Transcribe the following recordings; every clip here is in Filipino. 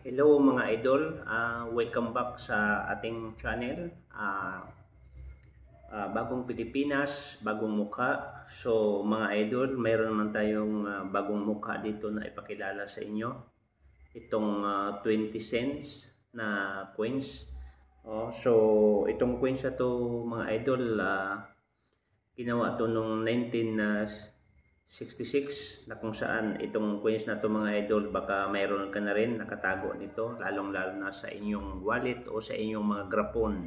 Hello mga idol, welcome back sa ating channel. Bagong Pilipinas, bagong mukha. So mga idol, mayroon naman tayong bagong mukha dito na ipakilala sa inyo. Itong 20 cents na coins. So itong coins na to mga idol, ginawa to noong 1966 na kung saan itong coins na to mga idol, baka mayroon ka na rin nakatago nito, lalong lalo na sa inyong wallet o sa inyong mga grapon,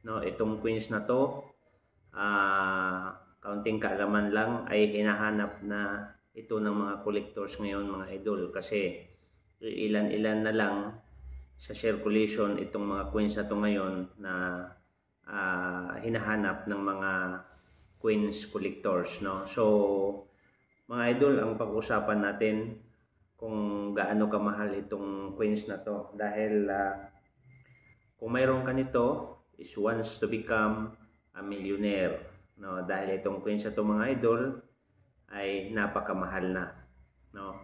no? Itong coins na to, kaunting kaalaman lang, ay hinahanap na ito ng mga collectors ngayon mga idol, kasi ilan-ilan na lang sa circulation itong mga coins na to ngayon na hinahanap ng mga coins collectors, no? So mga idol, ang pag-usapan natin kung gaano kamahal itong coins na to, dahil kung mayroon ka nito is wants to become a millionaire, no? Dahil itong coins na to mga idol ay napakamahal na, no?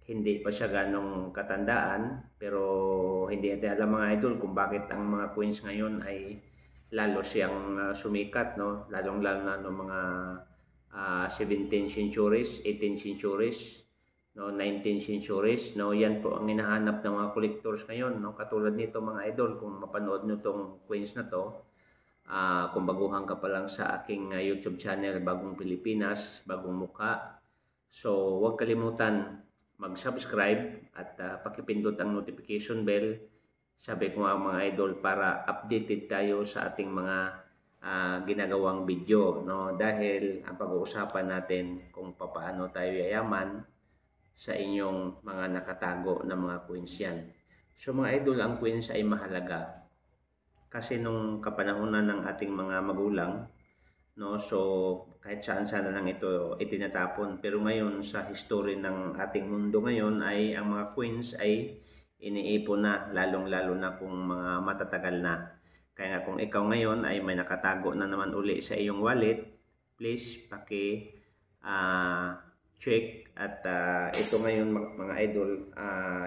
Hindi pa siya ganong katandaan, pero hindi natin alam mga idol kung bakit ang mga coins ngayon ay lalo siyang sumikat, no? Lalong lalo na no mga 17th centuries, 18th centuries, no, 19th centuries, no, yan po ang hinahanap ng mga collectors ngayon, no, katulad nito mga idol. Kung mapanood nyo tong coins na to, kung baguhan ka pa lang sa aking YouTube channel, Bagong Pilipinas, Bagong Mukha, so huwag kalimutan mag-subscribe at pakipindot ang notification bell, sabi ko nga mga idol, para updated tayo sa ating mga ginagawang video, no? Dahil ang pag-uusapan natin kung paano tayo yayaman sa inyong mga nakatago na mga coins yan. So mga idol, ang coins ay mahalaga kasi nung kapanahonan ng ating mga magulang, no, so kahit saan sana lang ito itinatapon, pero ngayon sa history ng ating mundo ngayon ay ang mga coins ay iniipon na, lalong-lalo na kung mga matatagal na. Kaya nga kung ikaw ngayon ay may nakatago na naman uli sa iyong wallet, please check. At ito ngayon mga idol,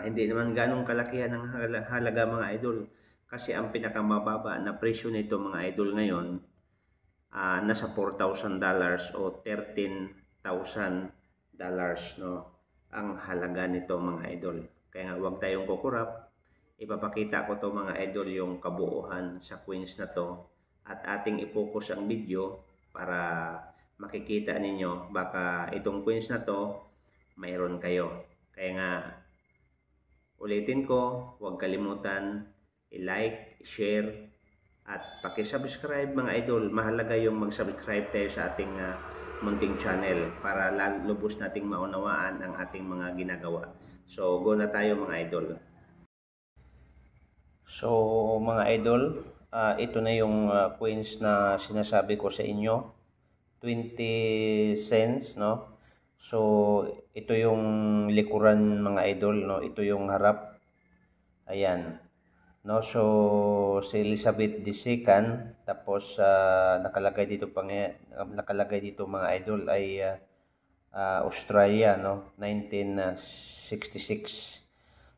hindi naman ganong kalakihan ng halaga mga idol, kasi ang pinakamababa na presyo nito mga idol ngayon, nasa $4,000 o $13,000, no, ang halaga nito mga idol. Kaya nga huwag tayong kukurap. Ipapakita ko to mga idol yung kabuuan sa coins na to, at ating i-focus ang video para makikita ninyo baka itong coins na to mayroon kayo. Kaya nga ulitin ko, huwag kalimutan i-like, share at paki-subscribe mga idol. Mahalaga yung mag-subscribe tayo sa ating munting channel para lubos nating maunawaan ang ating mga ginagawa. So go na tayo mga idol. So mga idol, ito na yung coins na sinasabi ko sa inyo, 20 cents, no? So ito yung likuran mga idol, no? Ito yung harap. Ayan. No, so si Elizabeth II, tapos nakalagay dito mga idol ay Australia, no, 1966.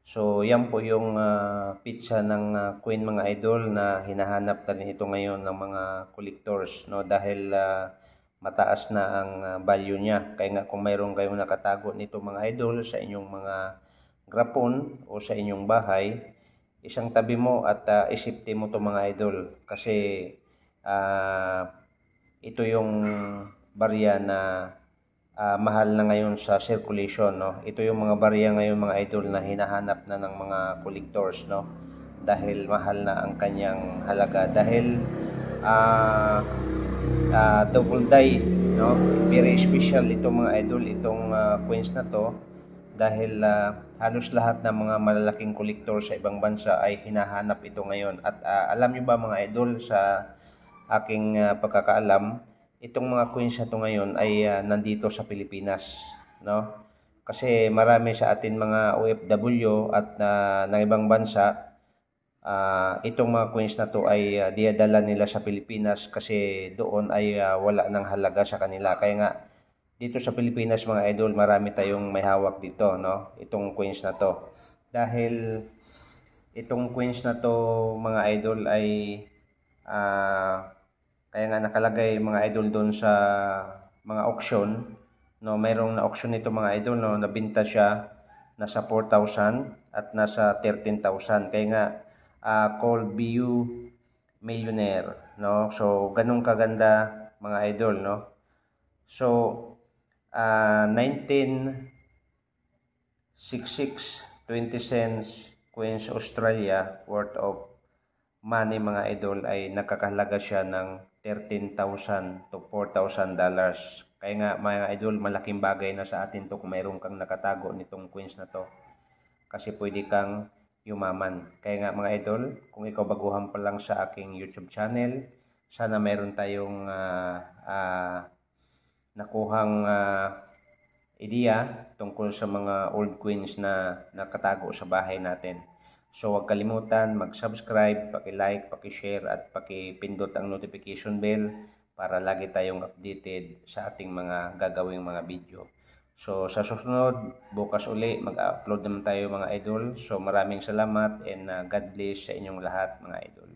So yan po yung pizza ng Queen mga idol na hinahanap na rin ito ngayon ng mga collectors, no, dahil mataas na ang value niya. Kaya nga kung mayroon kayong nakatago nito mga idol sa inyong mga grapon o sa inyong bahay, isang tabi mo at isipte mo to mga idol, kasi ito yung barya na mahal na ngayon sa circulation, no. Ito yung mga barya ngayon mga idol na hinahanap na ng mga collectors, no, dahil mahal na ang kanyang halaga, dahil double die, no, very special ito mga idol, itong coins na to, dahil halos lahat ng mga malalaking kolektor sa ibang bansa ay hinahanap ito ngayon. At alam niyo ba mga idol, sa aking pagkakaalam, itong mga coins na ito ngayon ay nandito sa Pilipinas, no? Kasi marami sa atin mga OFW at ng ibang bansa, itong mga coins na to ay dinadala nila sa Pilipinas kasi doon ay wala ng halaga sa kanila. Kaya nga dito sa Pilipinas mga idol, marami tayong may hawak dito, no, itong coins na to, dahil Itong queens na to mga idol ay kaya nga nakalagay mga idol doon sa mga auction, no, mayroong na auction nito mga idol, no, nabinta siya nasa 4,000 at nasa 13,000. Kaya nga called BU Millionaire, no. So ganun kaganda mga idol, no. So 1966 20 cents coins Australia worth of money mga idol ay nakakahalaga siya ng 13,000 to 4,000 dollars. Kaya nga mga idol, malaking bagay na sa atin to kung mayroon kang nakatago nitong coins na to. Kasi pwede kang yumaman. Kaya nga mga idol, kung ikaw baguhan pa lang sa aking YouTube channel, sana mayroon tayong nakuhang ideya tungkol sa mga old coins na nakatago sa bahay natin. So huwag kalimutan mag-subscribe, paki-like, paki-share at paki-pindot ang notification bell para lagi tayong updated sa ating mga gagawing mga video. So sa susunod, bukas uli mag-upload naman tayo mga idol. So maraming salamat and God bless sa inyong lahat mga idol.